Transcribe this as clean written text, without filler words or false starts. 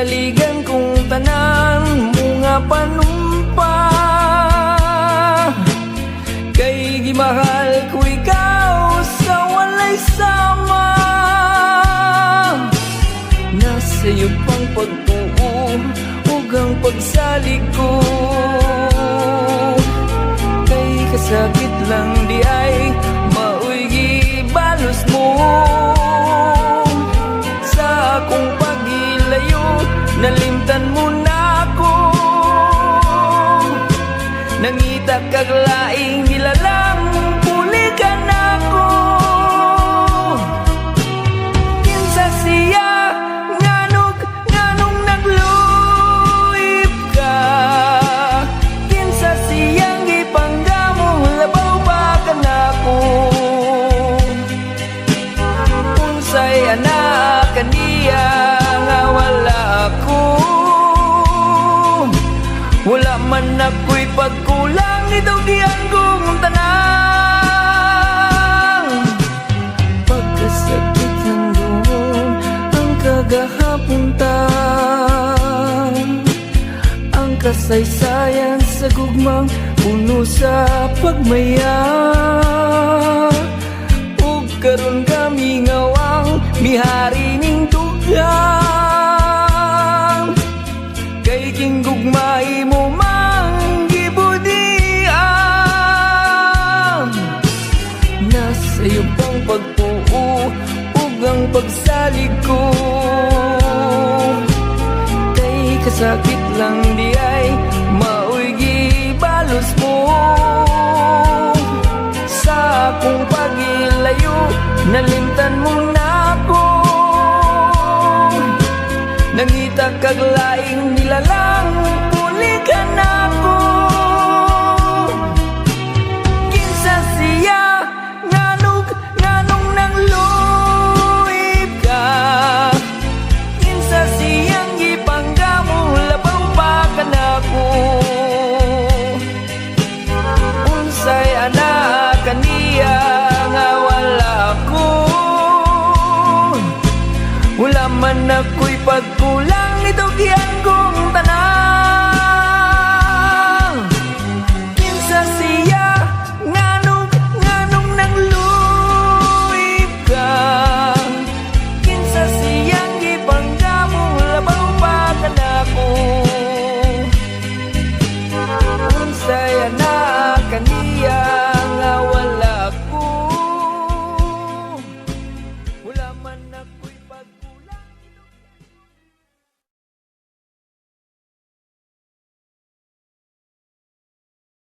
Kinaligan kong tanan mga panumpa, kay gimahal ko ikaw sa walay sama. Nasa'yo pang pagtuo ug ang pagsalig ko, kay kasakit lang di ay maoy gibalos mo. Sa akong paghilayo nalimtan mo na ako, nangita kag laing nilalang pulikan ako. Kinsa siya nganong nagluyip ka, kinsa siyang gipanggamong labaw ba ka nako. Unsay anak kaniya nga wala ako, wala man ako'y pagkulang nitong diyan kong tanang. Pagkasakit hanggang ang kagahapuntan, ang kasaysayan sa gugmang puno sa pagmaya. Ug karon kami ngawang mihari ning dugang, kay kinggugmay mo mang gibudian. Nasa'yo pang pagtuo ug ang pagsalig ko, kay kasakit lang di ay maoy gibalos mo. Sa akong paghilayo nalimtan mo na ako, nangita kag laing nilalang pulikan ako. Kinsa siya nganong nagluyip ka, kinsa siyang gipanggamong labaw pa ka nako. Unsay anak kaniya nga wala ako, wala man ako'y pagkulang nitong diyan kong tanang. Kinsa siya nganong nagluyip ka, kinsa siyang gipanggamong labaw pa ka nako. Unsay anak kaniya nga wala ako, wala man ako.